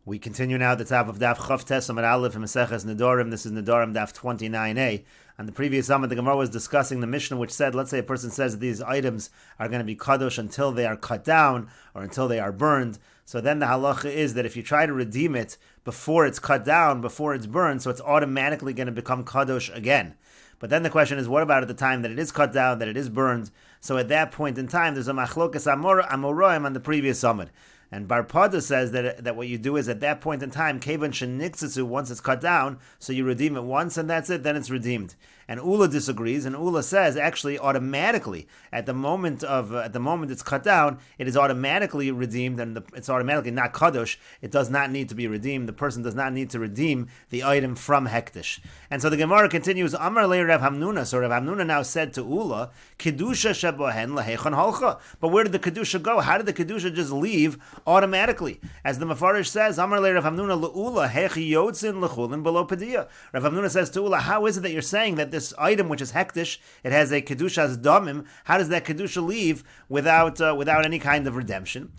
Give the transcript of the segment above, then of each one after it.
We continue now at the top of Daf Chavtes Amud Aleph in Meseches Nedarim. This is Nedarim Daf 29a. On the previous Amud, the Gemara was discussing the Mishnah, which said, let's say a person says that these items are going to be kadosh until they are cut down or until they are burned. So then the halacha is that if you try to redeem it before it's cut down, before it's burned, so it's automatically going to become kadosh again. But then the question is, what about at the time that it is cut down, that it is burned? So at that point in time, there's a machlokas amoraim on the previous Amud. And Bar Pada says that what you do is at that point in time, kevan sheniktsu, once it's cut down, so you redeem it once and that's it, then it's redeemed. And Ula disagrees, and Ula says actually automatically at the moment it's cut down, it is automatically redeemed, and it's automatically not kadosh. It does not need to be redeemed. The person does not need to redeem the item from hektish. And so the Gemara continues. Amar le Rav Hamnuna. So Rav Hamnuna now said to Ula, kedusha shebohen lahechon halcha. But where did the kedusha go? How did the kedusha just leave automatically? As the Mefarish says, Amar le Rav Hamnuna leUla hechi yotzin lechulin below padiyah. Rav Hamnuna says to Ula, how is it that you're saying that this item, which is hektish, it has a kedushas damim? How does that kedusha leave without any kind of redemption?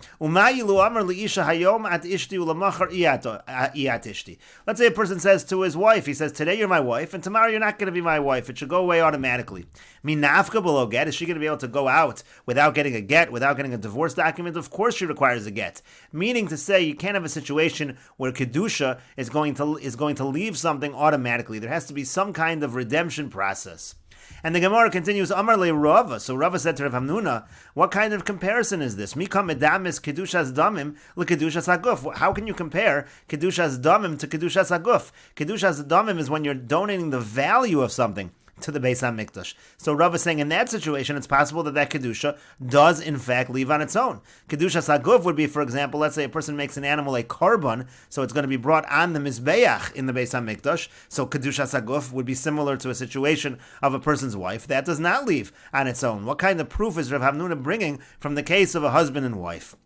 Let's say a person says to his wife, he says, today you're my wife, and tomorrow you're not going to be my wife. It should go away automatically. Minafka below get, is she going to be able to go out without getting a get, without getting a divorce document? Of course she requires a get. Meaning to say, you can't have a situation where kedusha is going to leave something automatically. There has to be some kind of redemption process. And the Gemara continues, Amar le Rava. So Rava said to Rav Hamnuna, what kind of comparison is this? Mikam edamis kedushas damim lekedushas haguf. How can you compare kedushas damim to kedushas haguf? Kedushas damim is when you're donating the value of something to the Beis HaMikdash. So Rav is saying in that situation, it's possible that kedusha does in fact leave on its own. Kedushas haguf would be, for example, let's say a person makes an animal a korban, so it's going to be brought on the Mizbeach in the Beis HaMikdash. So kedushas haguf would be similar to a situation of a person's wife. That does not leave on its own. What kind of proof is Rav Hamnuna bringing from the case of a husband and wife?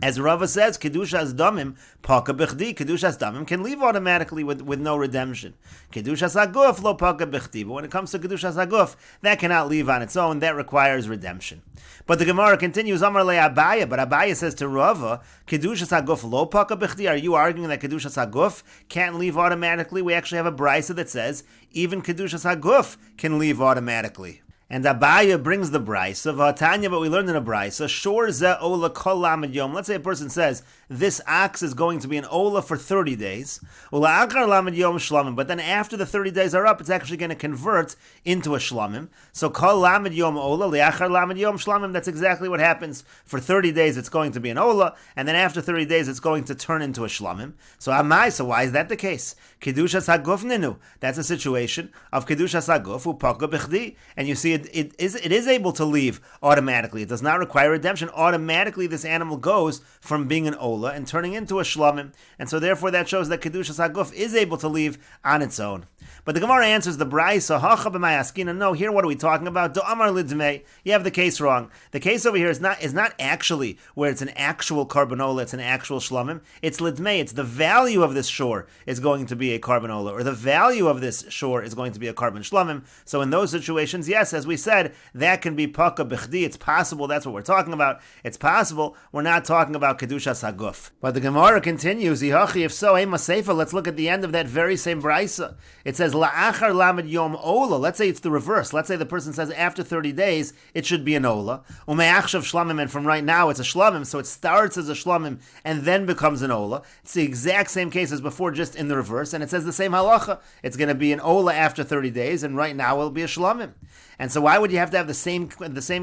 As Rava says, Kedushas Damim, Paka Bechdi, Kedushas Damim can leave automatically with no redemption. Kedushas Haguf, Lo Paka Bechdi. But when it comes to Kedushas Haguf, that cannot leave on its own, that requires redemption. But the Gemara continues, Amar Le Abaya, but Abaya says to Rava, Kedushas Haguf, Lo Paka Bechdi. Are you arguing that Kedushas Haguf can't leave automatically? We actually have a brisa that says, even Kedushas Haguf can leave automatically. And Abaya brings the brisa of Tanya, but we learned in a brisa, Shor ze ola kol lamed yom. Let's say a person says, this ox is going to be an ola for 30 days, ula akar lamed yom shlamim, but then after the 30 days are up, it's actually going to convert into a shlamim. So kol lamed yom ola, liachar lamed yom shlamim, that's exactly what happens. For 30 days it's going to be an ola, and then after 30 days it's going to turn into a shlamim. So amai, so why is that the case? Kedushas haguf ninu. That's a situation of kedushas haguf upaka bechdi, and you see it is able to leave automatically. It does not require redemption. Automatically, this animal goes from being an ola and turning into a shlamim, and so therefore that shows that kedushas haguf is able to leave on its own. But the Gemara answers the brayso, hacha b'mayaskina. No, here what are we talking about? Do amar lidmei. You have the case wrong. The case over here is not actually where it's an actual carbanola, it's an actual shlamim. It's lidmei. It's the value of this shore is going to be a carbanola, or the value of this shore is going to be a carbon shlamim. So in those situations, yes, as we said, that can be paka b'chdi. It's possible. That's what we're talking about. It's possible. We're not talking about kedushas haguf. But the Gemara continues. If so, let's look at the end of that very same brisa. It says la'achar lamed yom ola. Let's say it's the reverse. Let's say the person says after 30 days it should be an ola. Ume'achshav shlamim, and from right now it's a shlamim. So it starts as a shlamim and then becomes an ola. It's the exact same case as before, just in the reverse. And it says the same halacha. It's going to be an ola after 30 days, and right now it'll be a shlamim. And so why would you have to have the same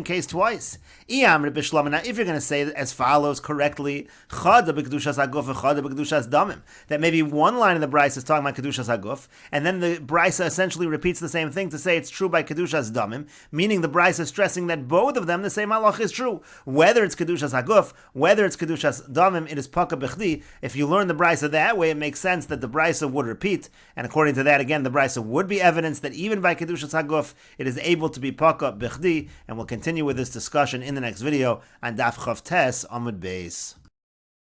case twice? Now, if you're going to say as follows correctly, that maybe one line of the brisa is talking about kedushas haguf, and then the brisa essentially repeats the same thing to say it's true by kedushas damim, meaning the brisa is stressing that both of them, the same halach is true. Whether it's kedushas haguf, whether it's kedushas damim, it is paka bechdi. If you learn the brisa that way, it makes sense that the brisa would repeat, and according to that, again, the brisa would be evidence that even by kedushas haguf, it is able to be paka bechdi, and we'll continue with this discussion in the next video on Daf Chavtes Amud Beis.